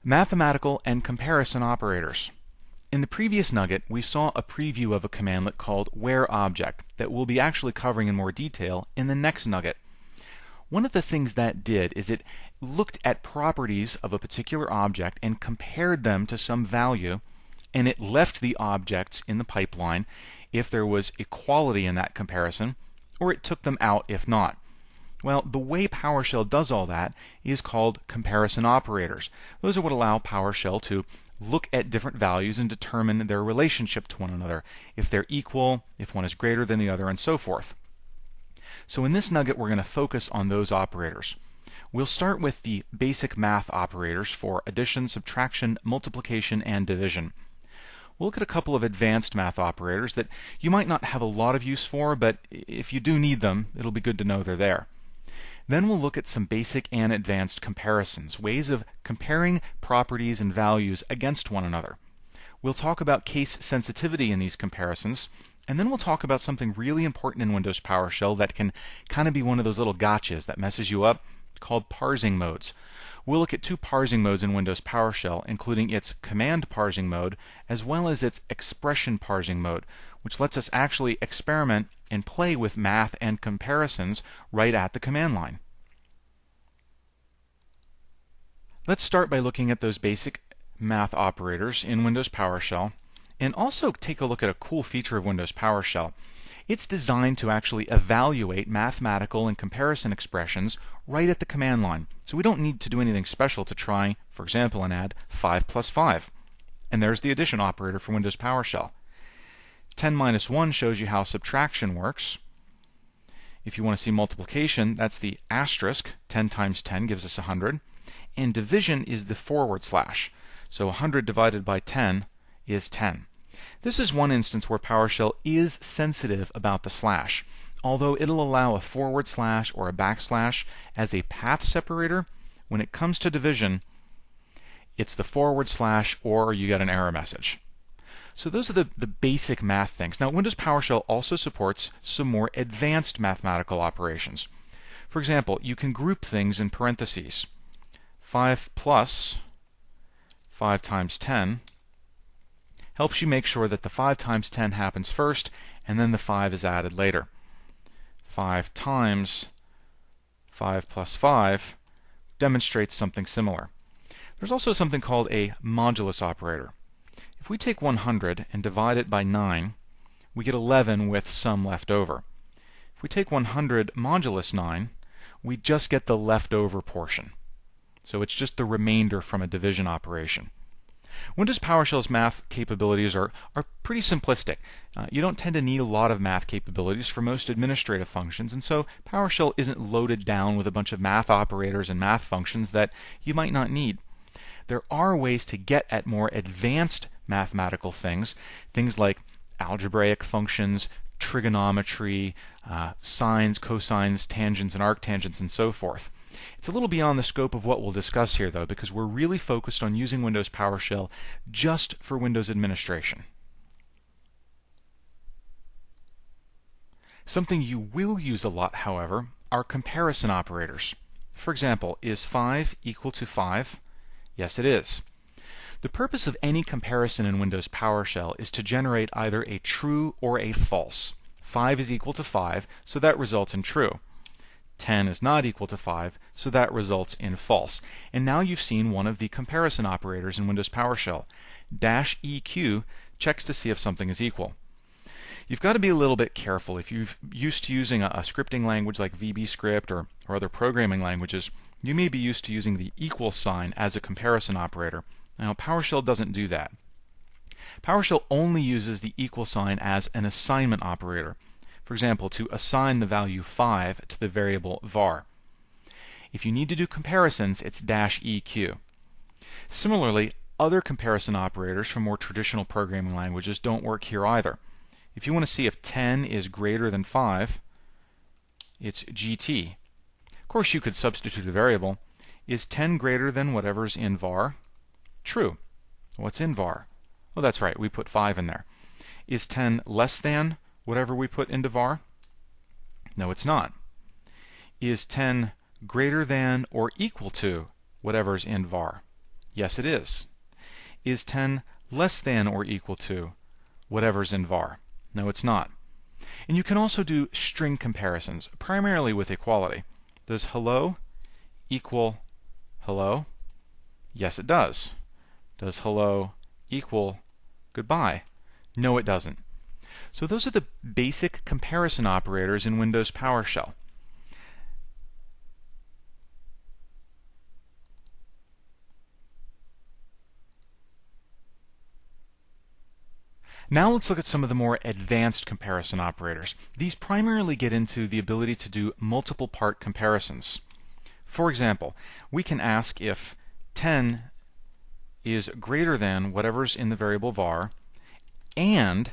Mathematical and comparison operators. In the previous nugget, we saw a preview of a commandlet called whereObject that we'll be actually covering in more detail in the next nugget. One of the things that did is it looked at properties of a particular object and compared them to some value, and it left the objects in the pipeline if there was equality in that comparison, or it took them out if not. Well, the way PowerShell does all that is called comparison operators. Those are what allow PowerShell to look at different values and determine their relationship to one another, if they're equal, if one is greater than the other, and so forth. So in this nugget, we're going to focus on those operators. We'll start with the basic math operators for addition, subtraction, multiplication, and division. We'll look at a couple of advanced math operators that you might not have a lot of use for, but if you do need them, it'll be good to know they're there. Then we'll look at some basic and advanced comparisons, ways of comparing properties and values against one another. We'll talk about case sensitivity in these comparisons, and then we'll talk about something really important in Windows PowerShell that can kind of be one of those little gotchas that messes you up, called parsing modes. We'll look at two parsing modes in Windows PowerShell, including its command parsing mode as well as its expression parsing mode, which lets us actually experiment and play with math and comparisons right at the command line. Let's start by looking at those basic math operators in Windows PowerShell, and also take a look at a cool feature of Windows PowerShell. It's designed to actually evaluate mathematical and comparison expressions right at the command line. So we don't need to do anything special to try, for example, and add 5 plus 5. And there's the addition operator for Windows PowerShell. 10 minus 1 shows you how subtraction works. If you want to see multiplication, that's the asterisk. 10 times 10 gives us 100. And division is the forward slash. So 100 divided by 10 is 10. This is one instance where PowerShell is sensitive about the slash. Although it'll allow a forward slash or a backslash as a path separator, when it comes to division, it's the forward slash or you get an error message. So those are the basic math things. Now, Windows PowerShell also supports some more advanced mathematical operations. For example, you can group things in parentheses. 5 plus 5 times 10 helps you make sure that the 5 times 10 happens first, and then the 5 is added later. 5 times 5 plus 5 demonstrates something similar. There's also something called a modulus operator. If we take 100 and divide it by 9, we get 11 with some left over. If we take 100 modulus 9, we just get the leftover portion. So it's just the remainder from a division operation. Windows PowerShell's math capabilities are pretty simplistic. You don't tend to need a lot of math capabilities for most administrative functions, and so PowerShell isn't loaded down with a bunch of math operators and math functions that you might not need. There are ways to get at more advanced mathematical things like algebraic functions, trigonometry, sines, cosines, tangents, and arctangents, and so forth. It's a little beyond the scope of what we'll discuss here, though, because we're really focused on using Windows PowerShell just for Windows administration. Something you will use a lot, however, are comparison operators. For example, is 5 equal to 5? Yes, it is. The purpose of any comparison in Windows PowerShell is to generate either a true or a false. 5 is equal to 5, so that results in true. 10 is not equal to 5, so that results in false. And now you've seen one of the comparison operators in Windows PowerShell. -EQ checks to see if something is equal. You've got to be a little bit careful. If you're used to using a scripting language like VBScript or other programming languages, you may be used to using the equal sign as a comparison operator. Now, PowerShell doesn't do that. PowerShell only uses the equal sign as an assignment operator. For example, to assign the value 5 to the variable var. If you need to do comparisons, it's -EQ. Similarly, other comparison operators from more traditional programming languages don't work here either. If you want to see if 10 is greater than 5, it's GT. Of course, you could substitute a variable. Is 10 greater than whatever's in var? True. What's in var? Oh, that's right, we put 5 in there. Is 10 less than whatever we put into var? No, it's not. Is 10 greater than or equal to whatever's in var? Yes, it is. Is 10 less than or equal to whatever's in var? No, it's not. And you can also do string comparisons, primarily with equality. Does hello equal hello? Yes, it does. Does hello equal goodbye? No, it doesn't. So those are the basic comparison operators in Windows PowerShell. Now let's look at some of the more advanced comparison operators. These primarily get into the ability to do multiple part comparisons. For example, we can ask if 10 is greater than whatever's in the variable var, and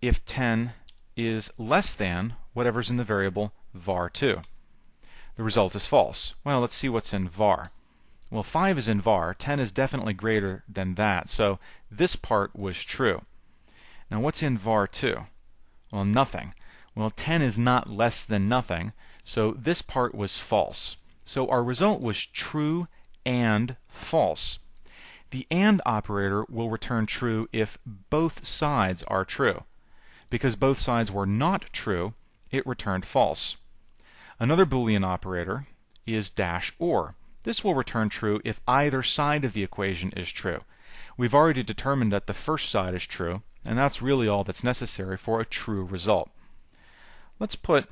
if 10 is less than whatever's in the variable var2. The result is false. Well, let's see what's in var. Well, 5 is in var. 10 is definitely greater than that, so this part was true. Now what's in var2? Well, nothing. Well, 10 is not less than nothing, so this part was false. So our result was true and false. The AND operator will return true if both sides are true. Because both sides were not true, it returned false. Another Boolean operator is -or. This will return true if either side of the equation is true. We've already determined that the first side is true, and that's really all that's necessary for a true result. Let's put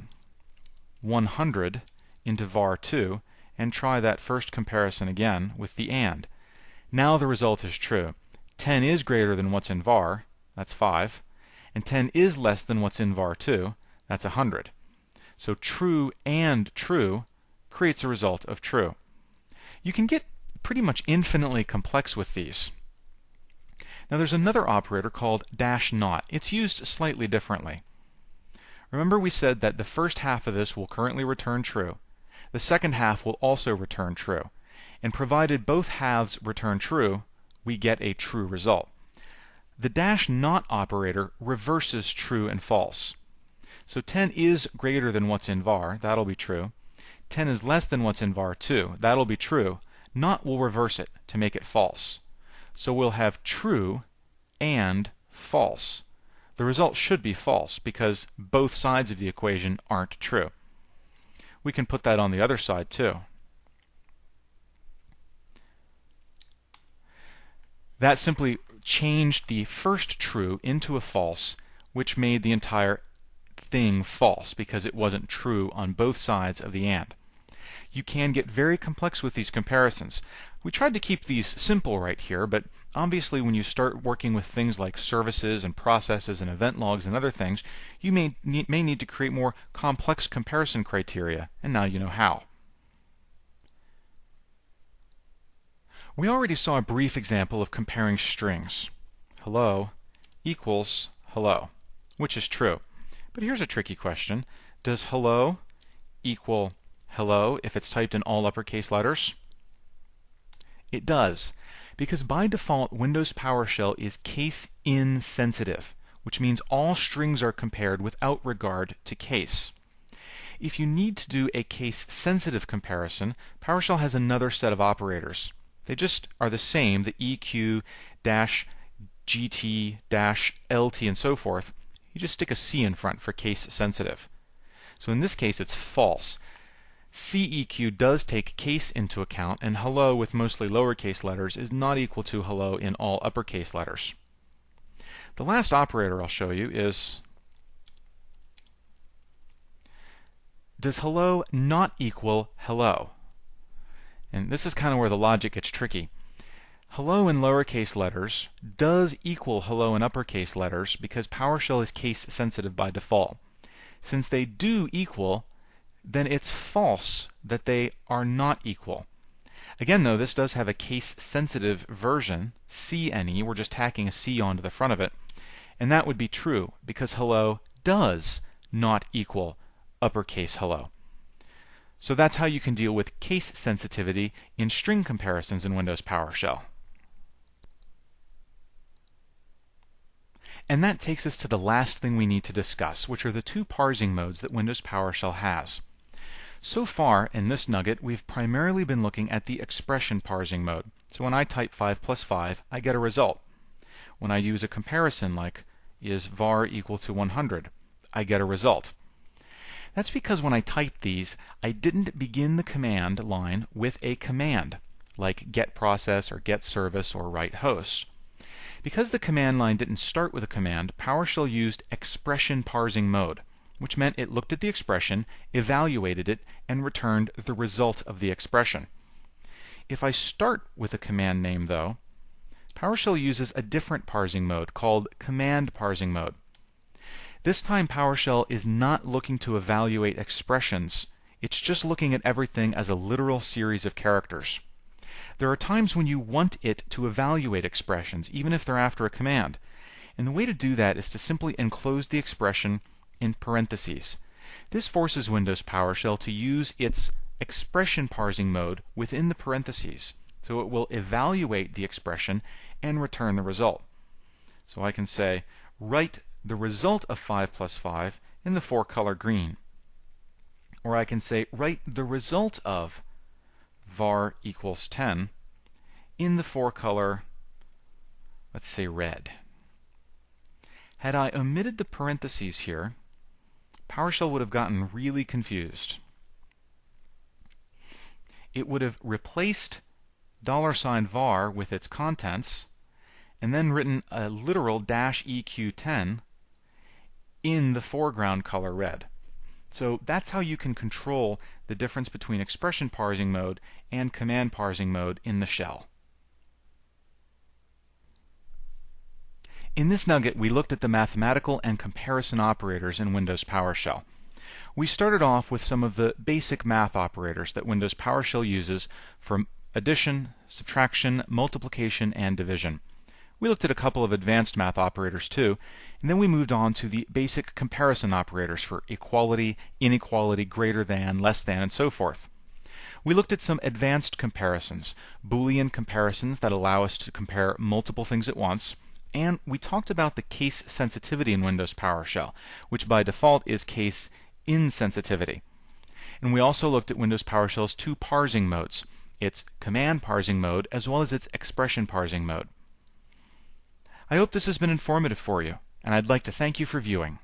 100 into var2 and try that first comparison again with the AND. Now the result is true. 10 is greater than what's in var, that's 5, and 10 is less than what's in var2, that's 100. So true and true creates a result of true. You can get pretty much infinitely complex with these. Now there's another operator called -not. It's used slightly differently. Remember we said that the first half of this will currently return true. The second half will also return true. And provided both halves return true, we get a true result. The -not operator reverses true and false. So 10 is greater than what's in var, that'll be true. 10 is less than what's in var2, that'll be true. Not will reverse it to make it false. So we'll have true and false. The result should be false because both sides of the equation aren't true. We can put that on the other side too. That simply changed the first true into a false, which made the entire thing false because it wasn't true on both sides of the AND. You can get very complex with these comparisons. We tried to keep these simple right here, but obviously when you start working with things like services and processes and event logs and other things, you may need to create more complex comparison criteria, and now you know how. We already saw a brief example of comparing strings. Hello equals hello, which is true. But here's a tricky question. Does hello equal hello if it's typed in all uppercase letters? It does, because by default Windows PowerShell is case insensitive, which means all strings are compared without regard to case. If you need to do a case-sensitive comparison, PowerShell has another set of operators. They just are the same, the EQ, -GT, -LT, and so forth. You just stick a C in front for case-sensitive. So in this case it's false. CEQ does take case into account, and hello with mostly lowercase letters is not equal to hello in all uppercase letters. The last operator I'll show you is, does hello not equal hello? And this is kind of where the logic gets tricky. Hello in lowercase letters does equal hello in uppercase letters because PowerShell is case sensitive by default. Since they do equal, then it's false that they are not equal. Again though, this does have a case-sensitive version, CNE, we're just tacking a C onto the front of it, and that would be true because hello does not equal uppercase hello. So that's how you can deal with case sensitivity in string comparisons in Windows PowerShell. And that takes us to the last thing we need to discuss, which are the two parsing modes that Windows PowerShell has. So far in this nugget, we've primarily been looking at the expression parsing mode. So when I type 5 plus 5, I get a result. When I use a comparison like is var equal to 100, I get a result. That's because when I typed these, I didn't begin the command line with a command, like get process or get service or write host. Because the command line didn't start with a command, PowerShell used expression parsing mode, which meant it looked at the expression, evaluated it, and returned the result of the expression. If I start with a command name, though, PowerShell uses a different parsing mode called command parsing mode. This time PowerShell is not looking to evaluate expressions, it's just looking at everything as a literal series of characters. There are times when you want it to evaluate expressions, even if they're after a command. And the way to do that is to simply enclose the expression in parentheses. This forces Windows PowerShell to use its expression parsing mode within the parentheses, so it will evaluate the expression and return the result. So I can say, write the result of 5 plus 5 in the 4-color green. Or I can say, write the result of var equals 10 in the 4-color, let's say red. Had I omitted the parentheses here, PowerShell would have gotten really confused. It would have replaced $var with its contents and then written a literal -EQ10 in the foreground color red. So that's how you can control the difference between expression parsing mode and command parsing mode in the shell. In this nugget, we looked at the mathematical and comparison operators in Windows PowerShell. We started off with some of the basic math operators that Windows PowerShell uses for addition, subtraction, multiplication, and division. We looked at a couple of advanced math operators too, and then we moved on to the basic comparison operators for equality, inequality, greater than, less than, and so forth. We looked at some advanced comparisons, Boolean comparisons that allow us to compare multiple things at once, and we talked about the case sensitivity in Windows PowerShell, which by default is case insensitivity. And we also looked at Windows PowerShell's two parsing modes, its command parsing mode as well as its expression parsing mode. I hope this has been informative for you, and I'd like to thank you for viewing.